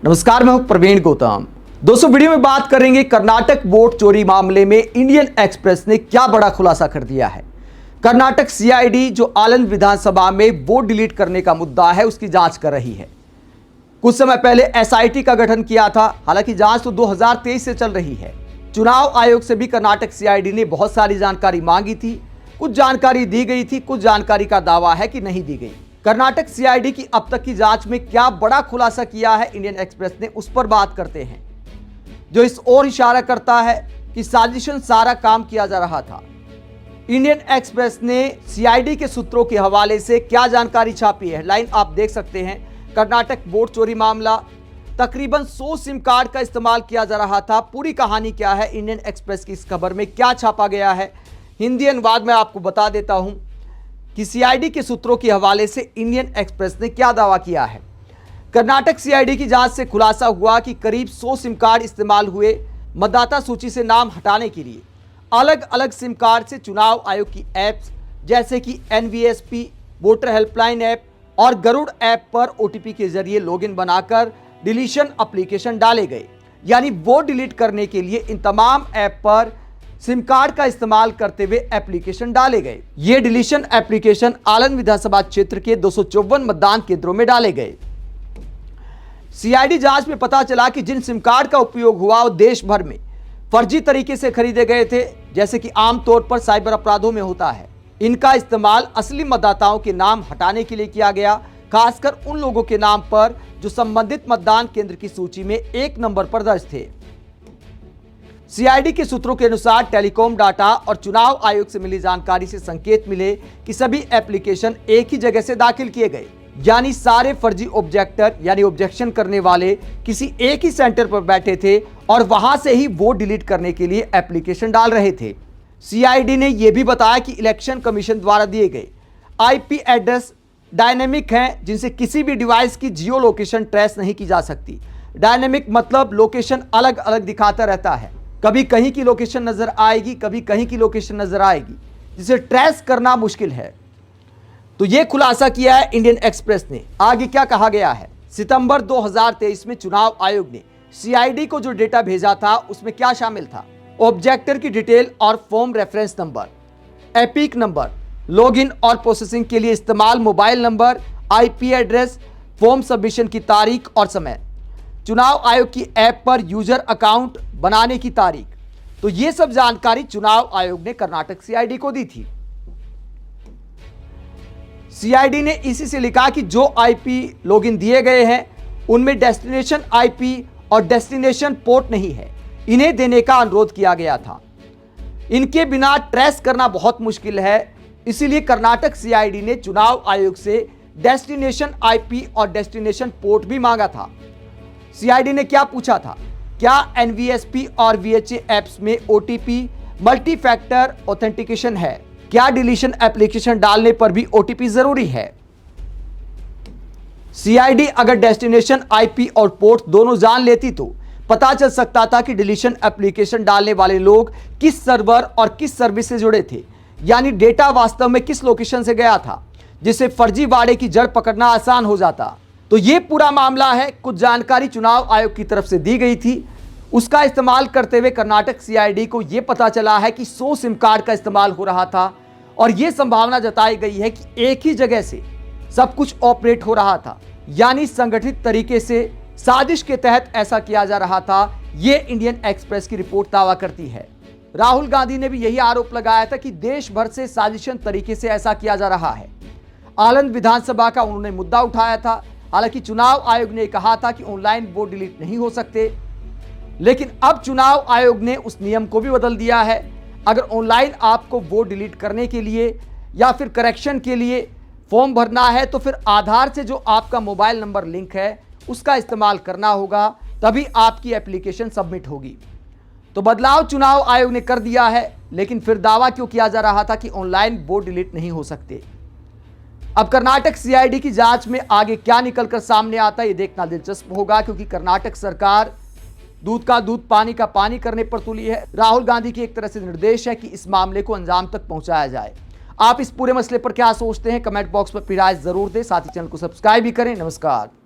नमस्कार, मैं हूं प्रवीण गौतम। दोस्तों, वीडियो में बात करेंगे कर्नाटक वोट चोरी मामले में इंडियन एक्सप्रेस ने क्या बड़ा खुलासा कर दिया है। कर्नाटक सीआईडी जो आलंद विधानसभा में वोट डिलीट करने का मुद्दा है उसकी जांच कर रही है। कुछ समय पहले एसआईटी का गठन किया था, हालांकि जांच तो 2023 से चल रही है। चुनाव आयोग से भी कर्नाटक सीआईडी ने बहुत सारी जानकारी मांगी थी। कुछ जानकारी दी गई थी, कुछ जानकारी का दावा है कि नहीं दी गई। कर्नाटक सीआईडी की अब तक की जांच में क्या बड़ा खुलासा किया है इंडियन एक्सप्रेस ने, उस पर बात करते हैं, जो इस ओर इशारा करता है कि साजिशन सारा काम किया जा रहा था। इंडियन एक्सप्रेस ने सीआईडी के सूत्रों के हवाले से क्या जानकारी छापी है, हेडलाइन आप देख सकते हैं। कर्नाटक वोट चोरी मामला, तकरीबन 100 सिम कार्ड का इस्तेमाल किया जा रहा था। पूरी कहानी क्या है, इंडियन एक्सप्रेस की इस खबर में क्या छापा गया है, हिंदी अनुवाद में आपको बता देता हूं कि सीआईडी के सूत्रों के हवाले से इंडियन एक्सप्रेस ने क्या दावा किया है। कर्नाटक सीआईडी की जांच से खुलासा हुआ कि करीब 100 सिम कार्ड इस्तेमाल हुए मतदाता सूची से नाम हटाने के लिए। अलग अलग सिम कार्ड से चुनाव आयोग की ऐप्स जैसे कि एनवीएसपी, वोटर हेल्पलाइन ऐप और गरुड़ ऐप पर ओटीपी के जरिए लॉगिन बनाकर डिलीशन एप्लीकेशन डाले गए। यानी वोट डिलीट करने के लिए इन तमाम ऐप पर सिम कार्ड का इस्तेमाल करते हुए एप्लीकेशन डाले गए। ये डिलीशन एप्लीकेशन आलंद विधानसभा क्षेत्र के 254 मतदान केंद्रों में डाले गए। सीआईडी जांच में पता चला कि जिन सिम कार्ड का उपयोग हुआ वो देश भर में फर्जी तरीके से खरीदे गए थे, जैसे कि आमतौर पर साइबर अपराधों में होता है। इनका इस्तेमाल असली मतदाताओं के नाम हटाने के लिए किया गया, खासकर उन लोगों के नाम पर जो संबंधित मतदान केंद्र की सूची में 1 नंबर पर दर्ज थे। सीआईडी के सूत्रों के अनुसार टेलीकॉम डाटा और चुनाव आयोग से मिली जानकारी से संकेत मिले कि सभी एप्लीकेशन एक ही जगह से दाखिल किए गए। यानी सारे फर्जी ऑब्जेक्टर यानी ऑब्जेक्शन करने वाले किसी एक ही सेंटर पर बैठे थे और वहां से ही वोट डिलीट करने के लिए एप्लीकेशन डाल रहे थे। सीआईडी ने यह भी बताया कि इलेक्शन कमीशन द्वारा दिए गए आईपी एड्रेस डायनेमिक हैं, जिनसे किसी भी डिवाइस की जियो लोकेशन ट्रेस नहीं की जा सकती। डायनेमिक मतलब लोकेशन अलग अलग दिखाता रहता है, कभी कहीं की लोकेशन नजर आएगी, कभी कहीं की लोकेशन नजर आएगी, जिसे ट्रेस करना मुश्किल है। तो यह खुलासा किया है इंडियन एक्सप्रेस ने। आगे क्या कहा गया है, सितंबर 2023 में चुनाव आयोग ने सीआईडी को जो डेटा भेजा था उसमें क्या शामिल था, ऑब्जेक्टर की डिटेल और form reference number, epic number, login और प्रोसेसिंग के लिए इस्तेमाल mobile number, IP address, form submission की तारीख और समय, चुनाव आयोग की ऐप पर यूजर अकाउंट बनाने की तारीख। तो यह सब जानकारी चुनाव आयोग ने कर्नाटक सीआईडी को दी थी। सीआईडी ने इसी से लिखा कि जो आईपी लॉगिन दिए गए हैं उनमें डेस्टिनेशन आईपी और डेस्टिनेशन पोर्ट नहीं है, इन्हें देने का अनुरोध किया गया था। इनके बिना ट्रेस करना बहुत मुश्किल है, इसीलिए कर्नाटक सीआईडी ने चुनाव आयोग से डेस्टिनेशन आईपी और डेस्टिनेशन पोर्ट भी मांगा था। सीआईडी ने क्या पूछा था, क्या एनवीएसपी और वीएचए ऐप्स में ओटीपी मल्टी फैक्टर ऑथेंटिकेशन है, क्या डिलीशन एप्लीकेशन डालने पर भी ओटीपी जरूरी है। सीआईडी अगर डेस्टिनेशन आईपी और पोर्ट दोनों जान लेती तो पता चल सकता था कि डिलीशन एप्लीकेशन डालने वाले लोग किस सर्वर और किस सर्विस से जुड़े थे, यानी डेटा वास्तव में किस लोकेशन से गया था, जिससे फर्जीवाड़े की जड़ पकड़ना आसान हो जाता। तो यह पूरा मामला है। कुछ जानकारी चुनाव आयोग की तरफ से दी गई थी, उसका इस्तेमाल करते हुए कर्नाटक सीआईडी को यह पता चला है कि 100 सिम कार्ड का इस्तेमाल हो रहा था और यह संभावना जताई गई है कि एक ही जगह से सब कुछ ऑपरेट हो रहा था, यानी संगठित तरीके से साजिश के तहत ऐसा किया जा रहा था। यह इंडियन एक्सप्रेस की रिपोर्ट दावा करती है। राहुल गांधी ने भी यही आरोप लगाया था कि देश भर से साजिशन तरीके से ऐसा किया जा रहा है। आलंद विधानसभा का उन्होंने मुद्दा उठाया था। हालांकि चुनाव आयोग ने कहा था कि ऑनलाइन वोट डिलीट नहीं हो सकते, लेकिन अब चुनाव आयोग ने उस नियम को भी बदल दिया है। अगर ऑनलाइन आपको वोट डिलीट करने के लिए या फिर करेक्शन के लिए फॉर्म भरना है तो फिर आधार से जो आपका मोबाइल नंबर लिंक है उसका इस्तेमाल करना होगा, तभी आपकी एप्लीकेशन सबमिट होगी। तो बदलाव चुनाव आयोग ने कर दिया है, लेकिन फिर दावा क्यों किया जा रहा था कि ऑनलाइन वोट डिलीट नहीं हो सकते। अब कर्नाटक सीआईडी की जांच में आगे क्या निकलकर सामने आता है ये देखना दिलचस्प होगा, क्योंकि कर्नाटक सरकार दूध का दूध पानी का पानी करने पर तुली है। राहुल गांधी की एक तरह से निर्देश है कि इस मामले को अंजाम तक पहुंचाया जाए। आप इस पूरे मसले पर क्या सोचते हैं, कमेंट बॉक्स में अपनी राय जरूर दें। साथ ही चैनल को सब्सक्राइब भी करें। नमस्कार।